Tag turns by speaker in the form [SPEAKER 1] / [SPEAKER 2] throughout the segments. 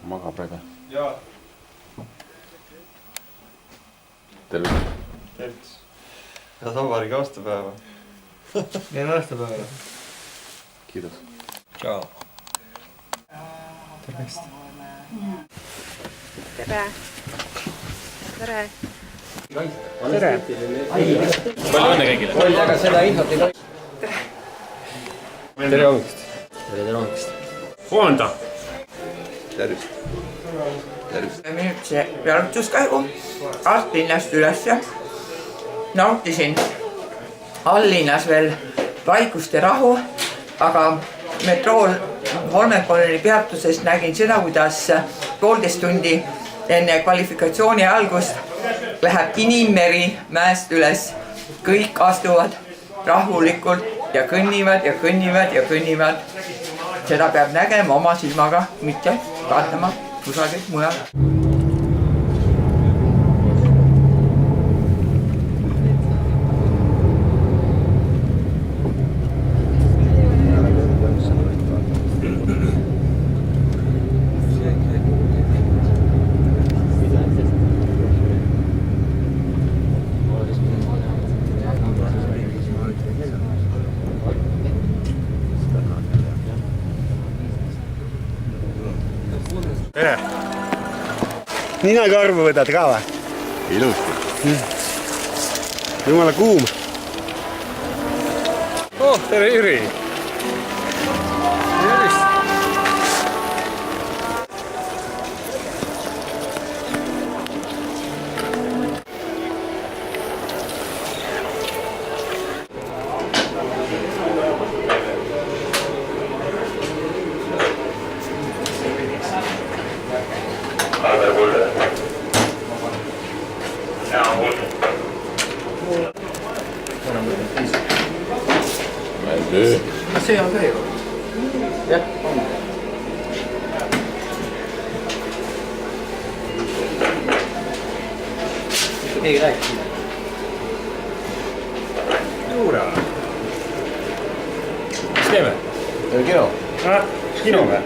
[SPEAKER 1] magab praegu.
[SPEAKER 2] Jaa.
[SPEAKER 1] Tervist.
[SPEAKER 2] Tervist. Head vabariigi aastapäeva.
[SPEAKER 3] Head aastapäeva.
[SPEAKER 1] Kiidus.
[SPEAKER 2] Tšau.
[SPEAKER 3] Tervist.
[SPEAKER 4] Tere. Tere.
[SPEAKER 3] Tere.
[SPEAKER 1] Palju õnne kõigile.
[SPEAKER 3] Aga seda infot ei tohi.
[SPEAKER 1] Tere hommikust.
[SPEAKER 3] Tere hommikust.
[SPEAKER 1] Koonda.
[SPEAKER 2] Tervist. Tervist.
[SPEAKER 5] Nüüd see pealutuskäigu Alt-linnast ülesse. Nautisin all-linnas veel vaikust ja rahu, aga metrool Holmenkollini peatuses nägin seda, kuidas 1,5 tundi enne kvalifikatsiooni algust läheb inimmeri mäest üles. Kõik astuvad rahulikult ja kõnnivad ja kõnnivad ja kõnnivad. Seda peab nägema oma silmaga, mitte vaatama kusagilt mujal.
[SPEAKER 3] Tere. Ninakarvu võtad ka või?
[SPEAKER 1] Ilusti.
[SPEAKER 3] Jumala kuum.
[SPEAKER 1] Tere Jüri.
[SPEAKER 3] Tervist. See on ka ju. Jah, on. Keegi rääkis.
[SPEAKER 6] Juura. Mis teeme?
[SPEAKER 1] Kino.
[SPEAKER 6] Kino või?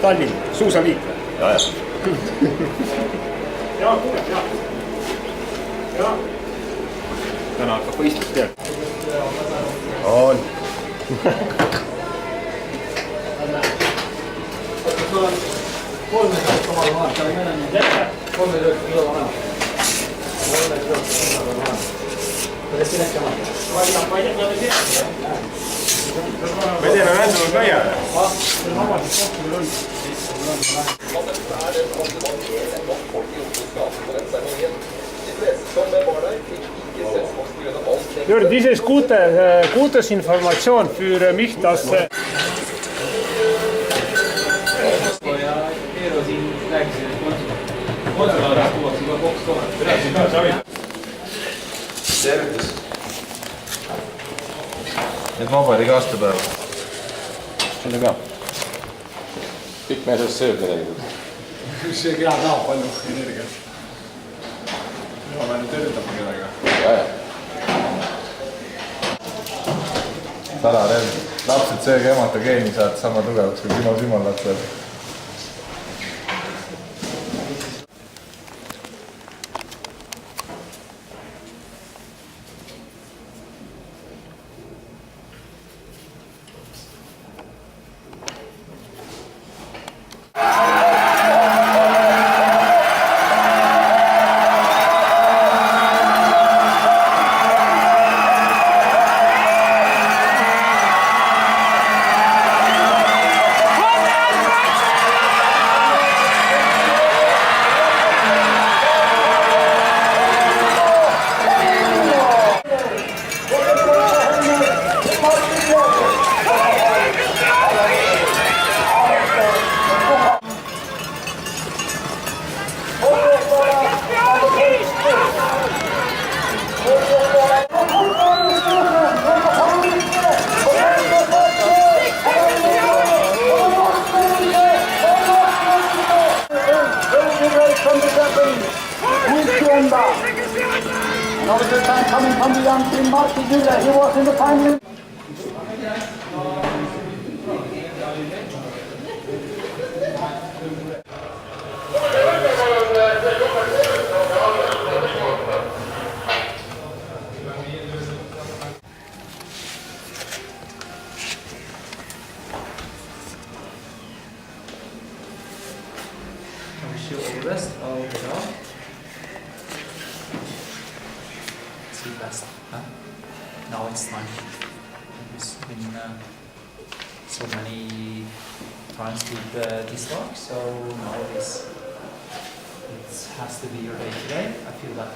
[SPEAKER 6] Tallinn, suusaliik või?
[SPEAKER 1] Jaa.
[SPEAKER 6] Täna hakkab võistlus tead.
[SPEAKER 1] On.
[SPEAKER 3] Sul on 300 omal maad, ta on mõned 300 kilo vana. 300 kilo vana. Kuidas siin äkki maad?
[SPEAKER 6] Me teeme vändanud nõia. Jörg, dieses gutes Information für mich, dass...
[SPEAKER 3] Ja Eero siin rääkis sellest konsulaadist tuuakse juba koks kohal.
[SPEAKER 2] Tervist. Head vabariigi aastapäeva.
[SPEAKER 1] Sulle ka. Kõik meie sellest sööb midagi.
[SPEAKER 7] See kea tahab palju energiat. Mina ma nüüd tervitama kedagi.
[SPEAKER 1] Jaa.
[SPEAKER 2] Salarelv. Lapsed sööge emata geeni saad sama tugevaks kui simo lapsed.
[SPEAKER 8] Now is the time coming from the young team, Martin Müller. He was in the final.
[SPEAKER 3] to a rest of the dog. See best, huh? Now it's time. It's been so many times with this dog, so now it has to be your day today. I feel that.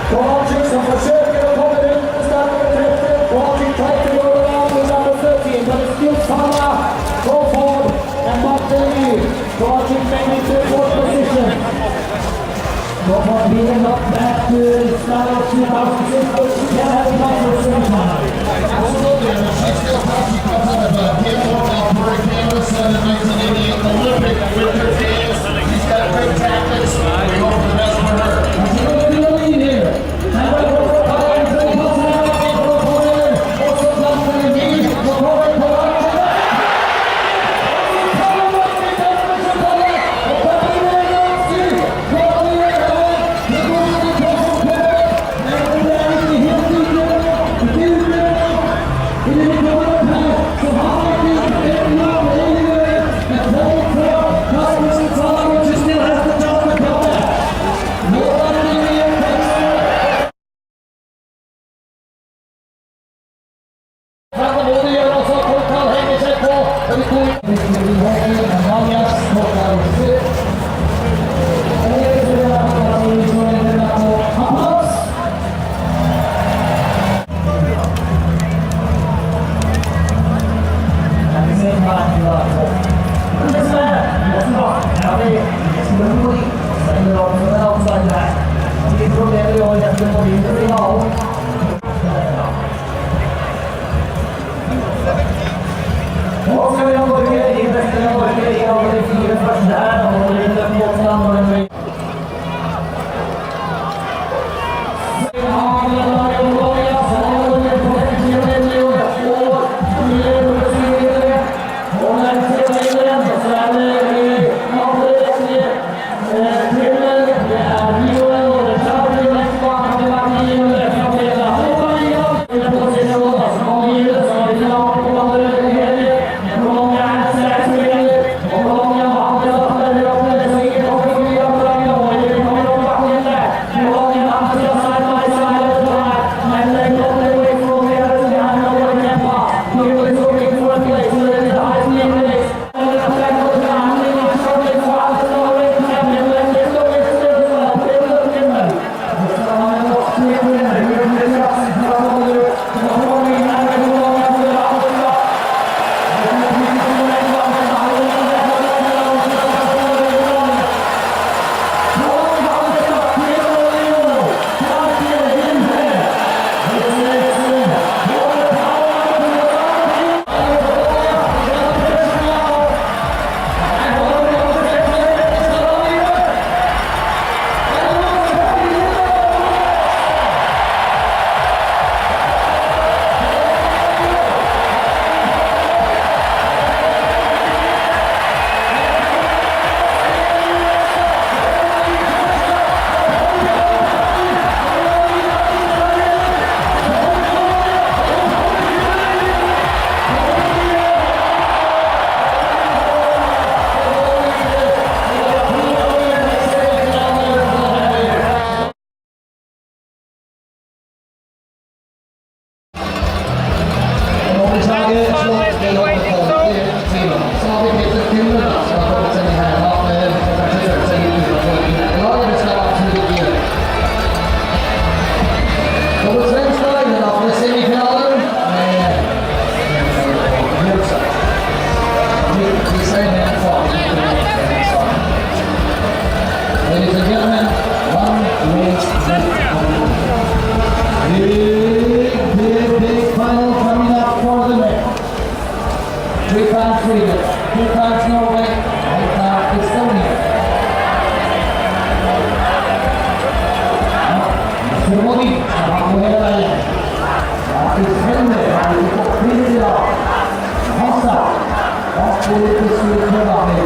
[SPEAKER 8] Kovacic som försöker att komma ut med starka krafter. Kovacic tries to go around with number 13, but it's still Salah, Crawford and Martinelli. Kovacic made it to the fourth position. Crawford being knocked back to the start of 2006, but he can have a number semifinal.
[SPEAKER 9] Absolutely, and she's still talking about kind of a hit-off for a canvas in the 1988 Olympic winter games. She's got great tactics. We hope the best for her.
[SPEAKER 8] Hessa. Vastuullisuus Kevani.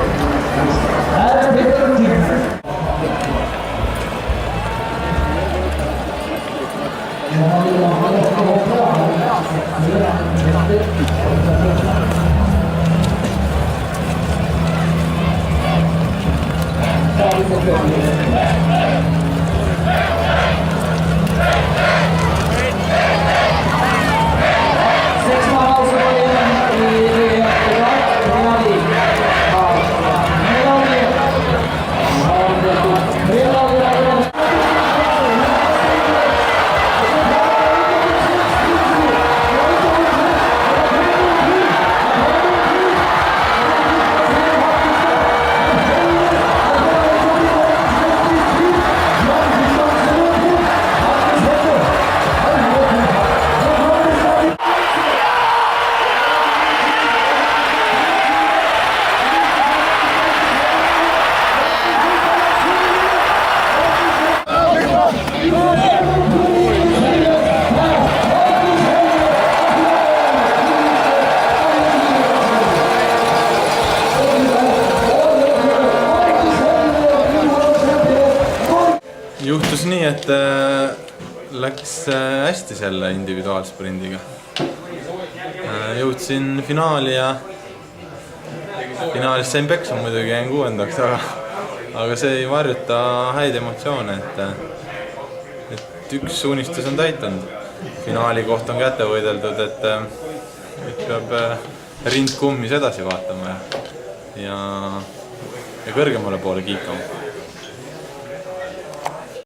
[SPEAKER 10] Juhtus nii, et läks hästi selle individuaalsprindiga. Jõudsin finaali ja finaalis sain peksa muidugi, jäin 6. aga see ei varjuta häid emotsioone, et üks unistus on täitunud. Finaali koht on kätte võideldud, et peab rind kummis edasi vaatama ja kõrgemale poole kiikama.